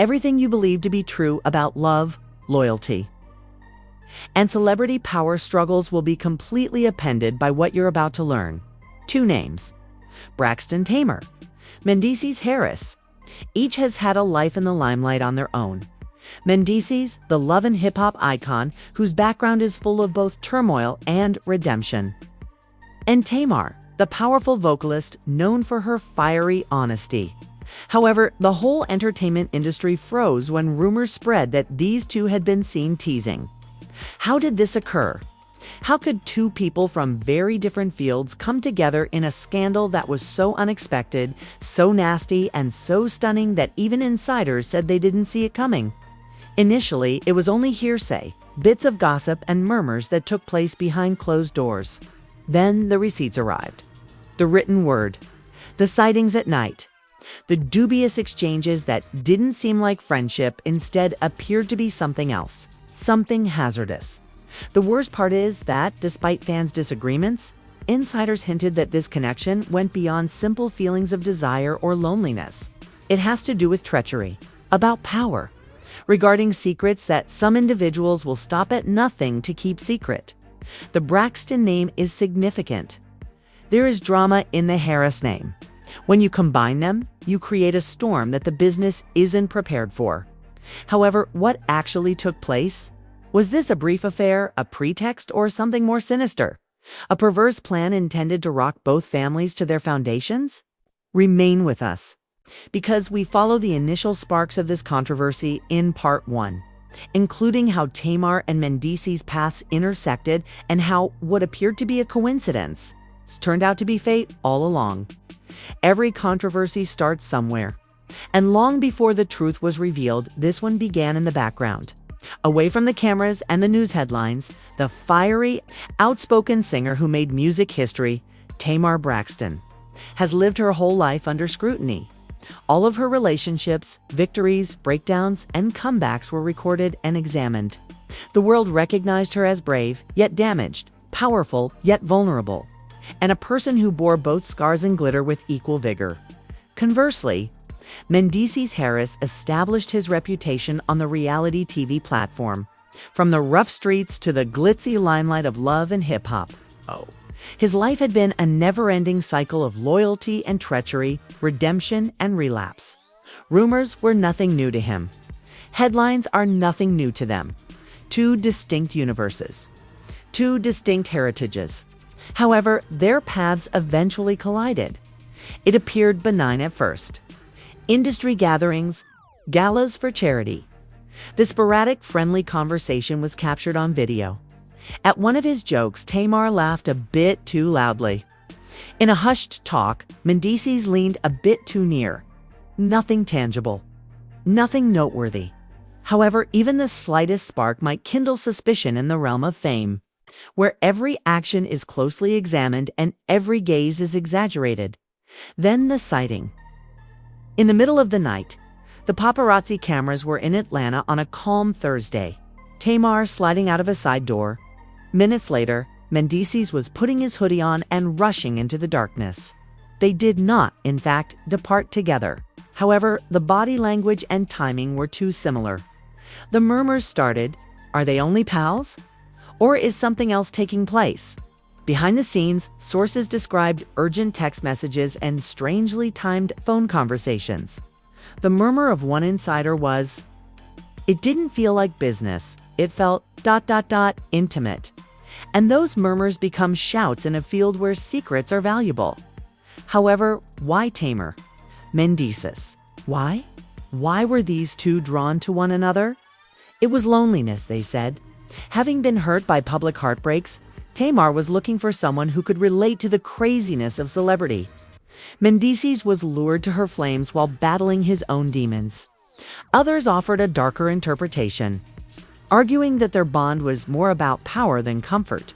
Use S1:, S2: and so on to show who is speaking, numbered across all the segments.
S1: everything you believe to be true about love, loyalty, and celebrity power struggles will be completely upended by what you're about to learn. 2 names: Braxton Tamar, Mendeecees Harris. Each has had a life in the limelight on their own. Mendeecees, the love and hip-hop icon whose background is full of both turmoil and redemption. And Tamar, the powerful vocalist known for her fiery honesty. However, the whole entertainment industry froze when rumors spread that these two had been seen teasing. How did this occur? How could 2 people from very different fields come together in a scandal that was so unexpected, so nasty, and so stunning that even insiders said they didn't see it coming? Initially, it was only hearsay, bits of gossip and murmurs that took place behind closed doors. Then the receipts arrived. The written word. The sightings at night. The dubious exchanges that didn't seem like friendship instead appeared to be something else. Something hazardous. The worst part is that, despite fans' disagreements, insiders hinted that this connection went beyond simple feelings of desire or loneliness. It has to do with treachery, about power, regarding secrets that some individuals will stop at nothing to keep secret. The Braxton name is significant. There is drama in the Harris name. When you combine them, you create a storm that the business isn't prepared for. However, what actually took place? Was this a brief affair, a pretext, or something more sinister? A perverse plan intended to rock both families to their foundations? Remain with us, because we follow the initial sparks of this controversy in Part 1, including how Tamar and Mendeecees' paths intersected and how what appeared to be a coincidence turned out to be fate all along. Every controversy starts somewhere, and long before the truth was revealed, this one began in the background. Away from the cameras and the news headlines, the fiery, outspoken singer who made music history, Tamar Braxton, has lived her whole life under scrutiny. All of her relationships, victories, breakdowns, and comebacks were recorded and examined. The world recognized her as brave, yet damaged, powerful, yet vulnerable, and a person who bore both scars and glitter with equal vigor. Conversely, Mendeecees Harris established his reputation on the reality TV platform, from the rough streets to the glitzy limelight of love and hip-hop. His life had been a never-ending cycle of loyalty and treachery, redemption and relapse. Rumors were nothing new to him. Headlines are nothing new to them. 2 distinct universes. 2 distinct heritages. However, their paths eventually collided. It appeared benign at first. Industry gatherings, galas for charity. The sporadic, friendly conversation was captured on video. At one of his jokes, Tamar laughed a bit too loudly. In a hushed talk, Mendeecees leaned a bit too near. Nothing tangible. Nothing noteworthy. However, even the slightest spark might kindle suspicion in the realm of fame, where every action is closely examined and every gaze is exaggerated. Then the sighting. In the middle of the night, the paparazzi cameras were in Atlanta on a calm Thursday. Tamar sliding out of a side door. Minutes later, Mendeecees was putting his hoodie on and rushing into the darkness. They did not, in fact, depart together. However, the body language and timing were too similar. The murmurs started. Are they only pals? Or is something else taking place? Behind the scenes, sources described urgent text messages and strangely timed phone conversations. The murmur of one insider was, "It didn't feel like business. It felt ... intimate." And those murmurs become shouts in a field where secrets are valuable. However, why Tamar? Mendeecees. Why? Why were these 2 drawn to one another? It was loneliness, they said. Having been hurt by public heartbreaks, Tamar was looking for someone who could relate to the craziness of celebrity. Mendeecees was lured to her flames while battling his own demons. Others offered a darker interpretation, arguing that their bond was more about power than comfort.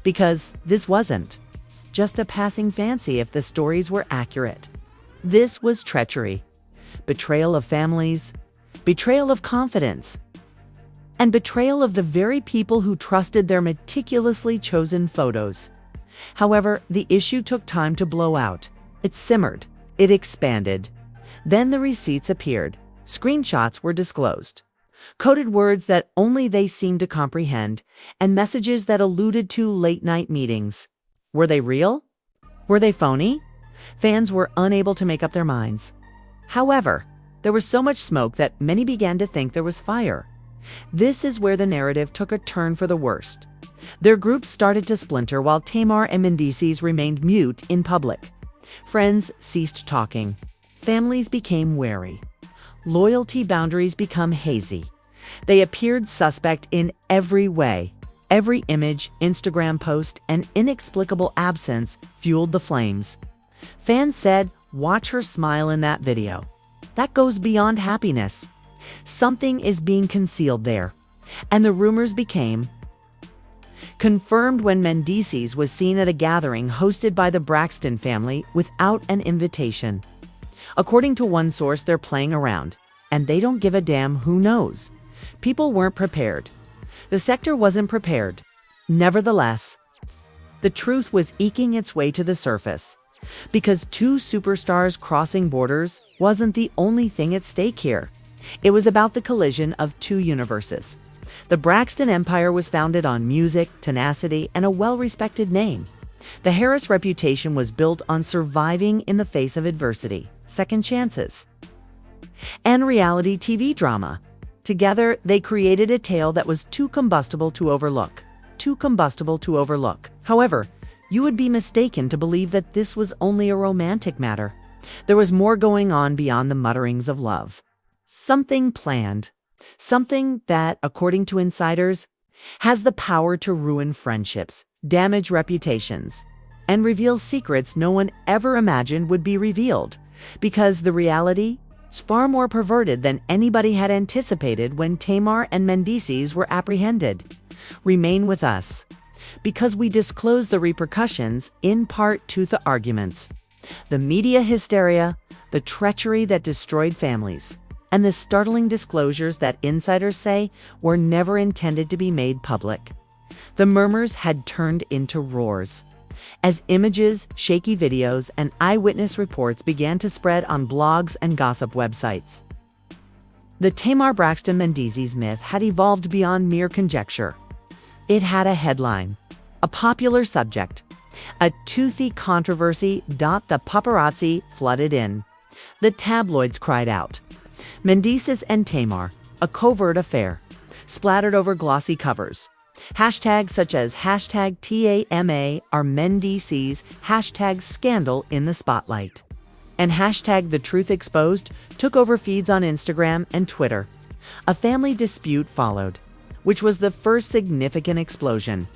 S1: Because this wasn't just a passing fancy if the stories were accurate. This was treachery, betrayal of families, betrayal of confidence, and betrayal of the very people who trusted their meticulously chosen photos. However, the issue took time to blow out. It simmered. It expanded. Then the receipts appeared. Screenshots were disclosed, coded words that only they seemed to comprehend, and messages that alluded to late-night meetings. Were they real? Were they phony? Fans were unable to make up their minds. However, there was so much smoke that many began to think there was fire. This is where the narrative took a turn for the worst. Their groups started to splinter while Tamar and Mendeecees remained mute in public. Friends ceased talking. Families became wary. Loyalty boundaries become hazy. They appeared suspect in every way. Every image, Instagram post, and inexplicable absence fueled the flames. Fans said, "Watch her smile in that video. That goes beyond happiness. Something is being concealed there." And the rumors became confirmed when Mendeecees was seen at a gathering hosted by the Braxton family without an invitation. According to one source, they're playing around, and they don't give a damn who knows. People weren't prepared. The sector wasn't prepared. Nevertheless, the truth was eking its way to the surface, because two superstars crossing borders wasn't the only thing at stake here. It was about the collision of two universes. The Braxton Empire was founded on music, tenacity, and a well-respected name. The Harris reputation was built on surviving in the face of adversity, second chances, and reality TV drama. Together, they created a tale that was too combustible to overlook. Too combustible to overlook. However, you would be mistaken to believe that this was only a romantic matter. There was more going on beyond the mutterings of love. Something planned. Something that, according to insiders, has the power to ruin friendships, damage reputations, and reveal secrets no one ever imagined would be revealed, because the reality is far more perverted than anybody had anticipated when Tamar and Mendeecees were apprehended. Remain with us, because we disclose the repercussions in part to the arguments, the media hysteria, the treachery that destroyed families, and the startling disclosures that insiders say were never intended to be made public. The murmurs had turned into roars, as images, shaky videos, and eyewitness reports began to spread on blogs and gossip websites. The Tamar Braxton Mendeecees myth had evolved beyond mere conjecture. It had a headline, a popular subject, a toothy controversy. The paparazzi flooded in. The tabloids cried out. Mendeecees and Tamar, a covert affair, splattered over glossy covers. Hashtags such as hashtag TAMA are Mendeecees, hashtag scandal in the spotlight, and hashtag the truth exposed took over feeds on Instagram and Twitter. A family dispute followed, which was the first significant explosion.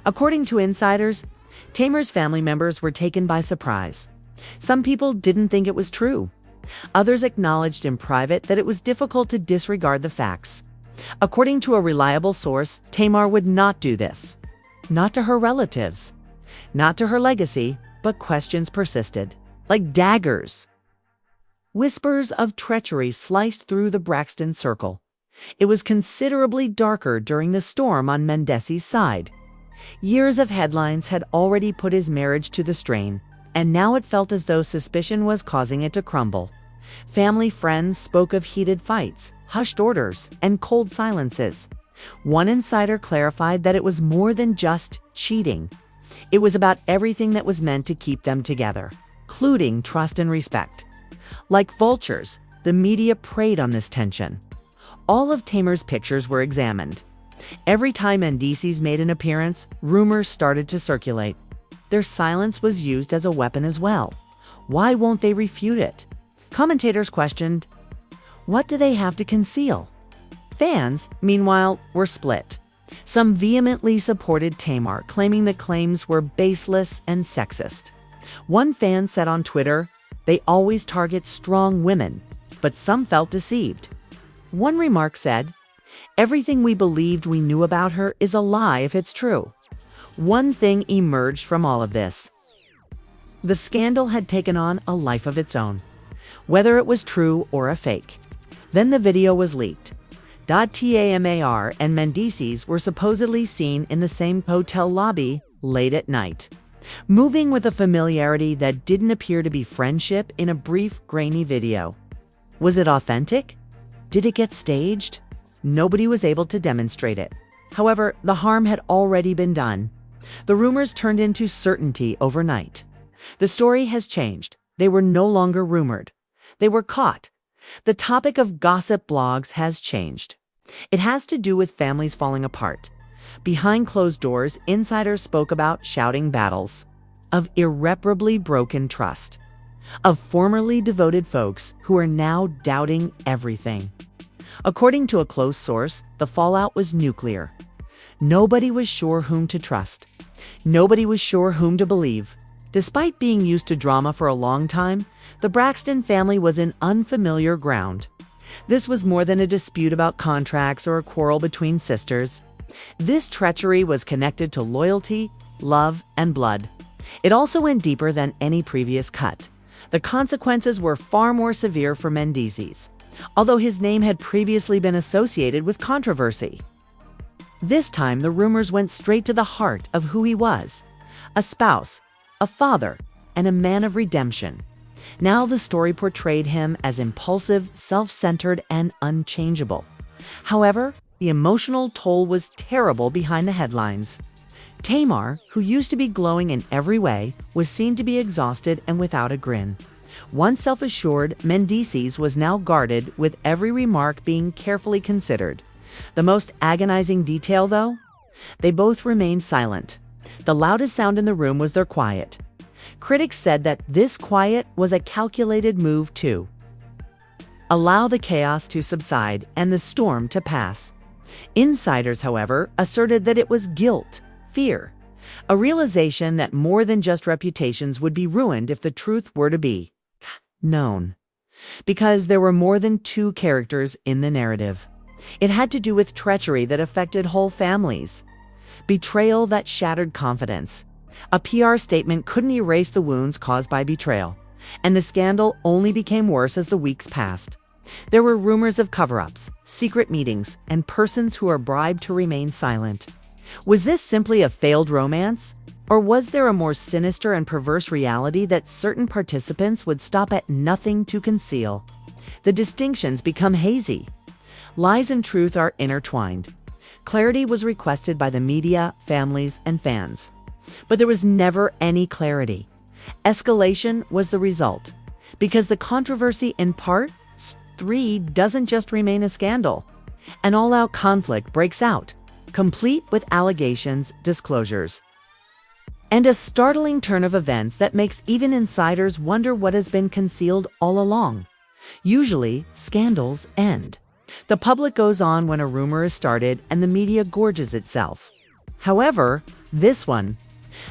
S1: According to insiders, Tamar's family members were taken by surprise. Some people didn't think it was true. Others acknowledged in private that it was difficult to disregard the facts. According to a reliable source, Tamar would not do this. Not to her relatives, not to her legacy, but questions persisted, like daggers. Whispers of treachery sliced through the Braxton circle. It was considerably darker during the storm on Mendeecees' side. Years of headlines had already put his marriage to the strain, and now it felt as though suspicion was causing it to crumble. Family friends spoke of heated fights, hushed orders, and cold silences. One insider clarified that it was more than just cheating. It was about everything that was meant to keep them together, including trust and respect. Like vultures, the media preyed on this tension. All of Tamar's pictures were examined. Every time Mendeecees made an appearance, rumors started to circulate. Their silence was used as a weapon as well. Why won't they refute it? Commentators questioned, what do they have to conceal? Fans, meanwhile, were split. Some vehemently supported Tamar, claiming the claims were baseless and sexist. One fan said on Twitter, they always target strong women, but some felt deceived. One remark said, everything we believed we knew about her is a lie if it's true. One thing emerged from all of this. The scandal had taken on a life of its own, whether it was true or a fake. Then the video was leaked. Tamar and Mendeecees were supposedly seen in the same hotel lobby late at night, moving with a familiarity that didn't appear to be friendship in a brief, grainy video. Was it authentic? Did it get staged? Nobody was able to demonstrate it. However, the harm had already been done. The rumors turned into certainty overnight. The story has changed. They were no longer rumored. They were caught. The topic of gossip blogs has changed. It has to do with families falling apart. Behind closed doors, insiders spoke about shouting battles, of irreparably broken trust, of formerly devoted folks who are now doubting everything. According to a close source, the fallout was nuclear. Nobody was sure whom to trust. Nobody was sure whom to believe. Despite being used to drama for a long time, the Braxton family was in unfamiliar ground. This was more than a dispute about contracts or a quarrel between sisters. This treachery was connected to loyalty, love, and blood. It also went deeper than any previous cut. The consequences were far more severe for Mendeecees, although his name had previously been associated with controversy. This time, the rumors went straight to the heart of who he was: a spouse, a father, and a man of redemption. Now the story portrayed him as impulsive, self-centered, and unchangeable. However, the emotional toll was terrible behind the headlines. Tamar, who used to be glowing in every way, was seen to be exhausted and without a grin. Once self-assured, Mendeecees was now guarded, with every remark being carefully considered. The most agonizing detail, though? They both remained silent. The loudest sound in the room was their quiet. Critics said that this quiet was a calculated move to allow the chaos to subside and the storm to pass. Insiders, however, asserted that it was guilt, fear, a realization that more than just reputations would be ruined if the truth were to be known. Because there were more than two characters in the narrative. It had to do with treachery that affected whole families, betrayal that shattered confidence. A PR statement couldn't erase the wounds caused by betrayal, and the scandal only became worse as the weeks passed. There were rumors of cover-ups, secret meetings, and persons who were bribed to remain silent. Was this simply a failed romance? Or was there a more sinister and perverse reality that certain participants would stop at nothing to conceal? The distinctions become hazy. Lies and truth are intertwined. Clarity was requested by the media, families, and fans. But there was never any clarity. Escalation was the result. Because the controversy in Part 3 doesn't just remain a scandal. An all-out conflict breaks out, complete with allegations, disclosures, and a startling turn of events that makes even insiders wonder what has been concealed all along. Usually, scandals end. The public goes on when a rumor is started and the media gorges itself. However, this one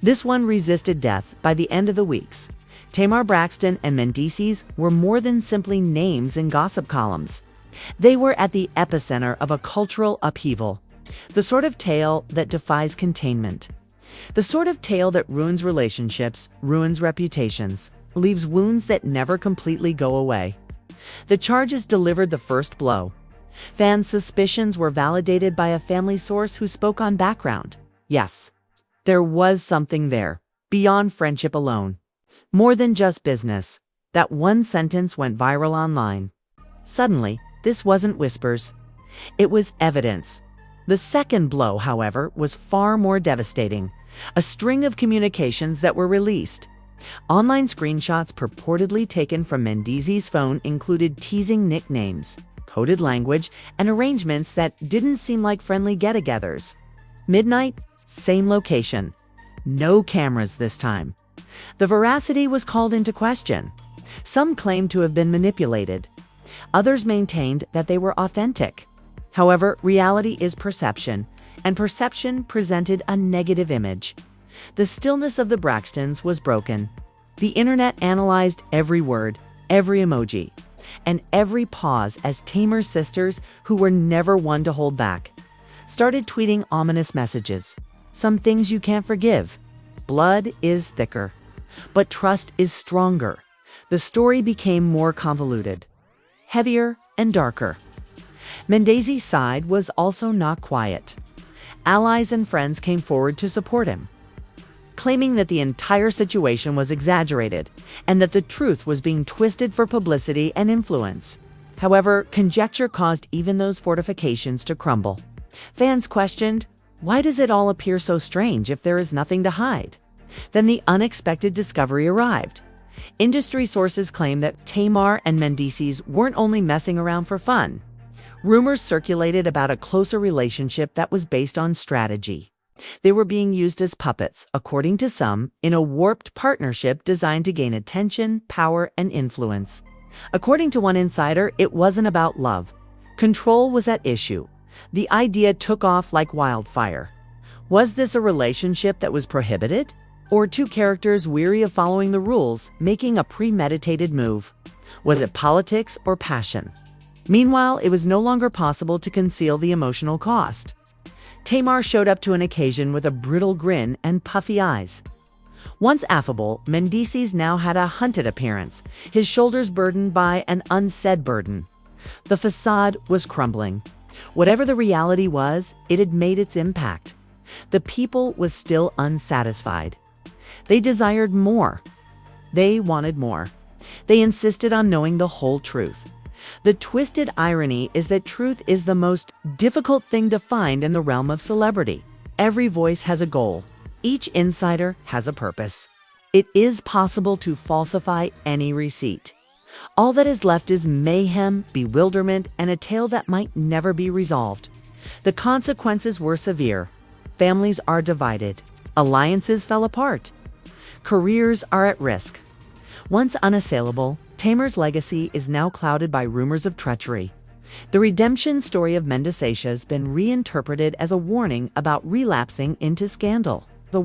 S1: resisted death by the end of the weeks. Tamar Braxton and Mendeecees were more than simply names in gossip columns. They were at the epicenter of a cultural upheaval, the sort of tale that defies containment. The sort of tale that ruins relationships, ruins reputations, leaves wounds that never completely go away. The charges delivered the first blow. Fans' suspicions were validated by a family source who spoke on background. Yes, there was something there, beyond friendship alone. More than just business. That one sentence went viral online. Suddenly, this wasn't whispers. It was evidence. The second blow, however, was far more devastating. A string of communications that were released. Online screenshots purportedly taken from Mendeecees' phone included teasing nicknames, coded language, and arrangements that didn't seem like friendly get-togethers. Midnight, same location. No cameras this time. The veracity was called into question. Some claimed to have been manipulated. Others maintained that they were authentic. However, reality is perception, and perception presented a negative image. The stillness of the Braxtons was broken. The internet analyzed every word, every emoji, and every pause as Tamar's sisters, who were never one to hold back, started tweeting ominous messages. Some things you can't forgive. Blood is thicker, but trust is stronger. The story became more convoluted, heavier, and darker. Mendeecees' side was also not quiet. Allies and friends came forward to support him, claiming that the entire situation was exaggerated and that the truth was being twisted for publicity and influence. However, conjecture caused even those fortifications to crumble. Fans questioned, why does it all appear so strange if there is nothing to hide? Then the unexpected discovery arrived. Industry sources claim that Tamar and Mendeecees weren't only messing around for fun. Rumors circulated about a closer relationship that was based on strategy. They were being used as puppets, according to some, in a warped partnership designed to gain attention, power, and influence. According to one insider, it wasn't about love. Control was at issue. The idea took off like wildfire. Was this a relationship that was prohibited? Or two characters weary of following the rules, making a premeditated move? Was it politics or passion? Meanwhile, it was no longer possible to conceal the emotional cost. Tamar showed up to an occasion with a brittle grin and puffy eyes. Once affable, Mendeecees now had a hunted appearance, his shoulders burdened by an unsaid burden. The facade was crumbling. Whatever the reality was, it had made its impact. The people was still unsatisfied. They desired more. They wanted more. They insisted on knowing the whole truth. The twisted irony is that truth is the most difficult thing to find in the realm of celebrity. Every voice has a goal. Each insider has a purpose. It is possible to falsify any receipt. All that is left is mayhem, bewilderment, and a tale that might never be resolved. The consequences were severe. Families are divided. Alliances fell apart. Careers are at risk. Once unassailable, Tamar's legacy is now clouded by rumors of treachery. The redemption story of Mendeecees has been reinterpreted as a warning about relapsing into scandal. The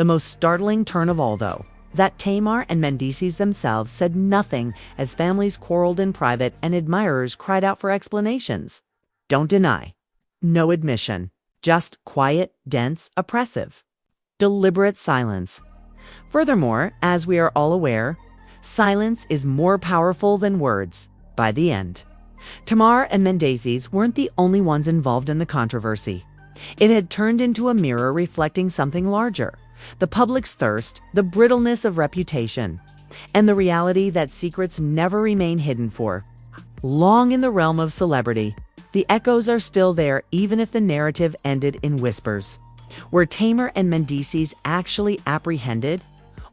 S1: most startling turn of all, though, that Tamar and Mendeecees themselves said nothing as families quarreled in private and admirers cried out for explanations. Don't deny. No admission. Just quiet, dense, oppressive. Deliberate silence. Furthermore, as we are all aware, silence is more powerful than words by the end. Tamar and Mendeecees weren't the only ones involved in the controversy. It had turned into a mirror reflecting something larger: the public's thirst, the brittleness of reputation, and the reality that secrets never remain hidden for long in the realm of celebrity. The echoes are still there, even if the narrative ended in whispers. Were Tamar and Mendeecees actually apprehended?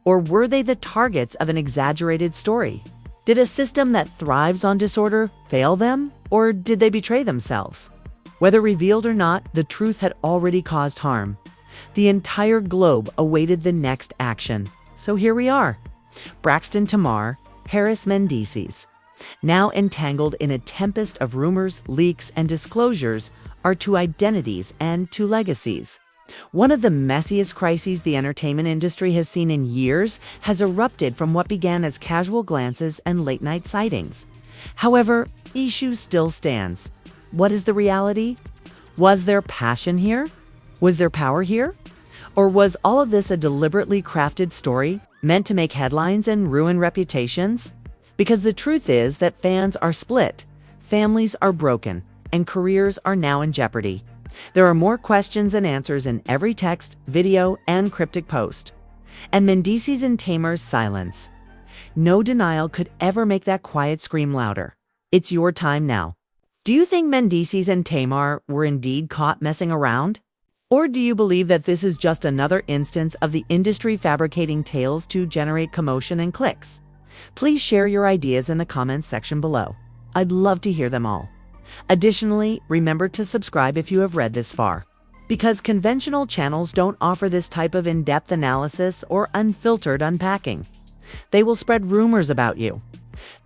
S1: Or were they the targets of an exaggerated story? Did a system that thrives on disorder fail them? Or did they betray themselves? Whether revealed or not, the truth had already caused harm. The entire globe awaited the next action. So here we are. Braxton Tamar, Harris Mendeecees. Now entangled in a tempest of rumors, leaks, and disclosures, are two identities and two legacies. One of the messiest crises the entertainment industry has seen in years has erupted from what began as casual glances and late-night sightings. However, the issue still stands. What is the reality? Was there passion here? Was there power here? Or was all of this a deliberately crafted story meant to make headlines and ruin reputations? Because the truth is that fans are split, families are broken, and careers are now in jeopardy. There are more questions than answers in every text, video, and cryptic post. And Mendeecees and Tamar's silence. No denial could ever make that quiet scream louder. It's your time now. Do you think Mendeecees and Tamar were indeed caught messing around? Or do you believe that this is just another instance of the industry fabricating tales to generate commotion and clicks? Please share your ideas in the comments section below. I'd love to hear them all. Additionally, remember to subscribe if you have read this far, because conventional channels don't offer this type of in-depth analysis or unfiltered unpacking. They will spread rumors about you.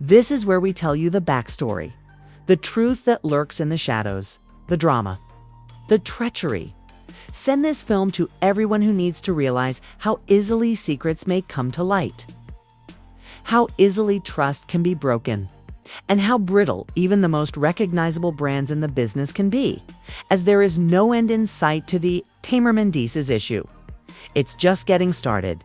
S1: This is where we tell you the backstory, the truth that lurks in the shadows, the drama, the treachery. Send this film to everyone who needs to realize how easily secrets may come to light, how easily trust can be broken, and how brittle even the most recognizable brands in the business can be, as there is no end in sight to the Tamar Mendeecees issue. It's just getting started.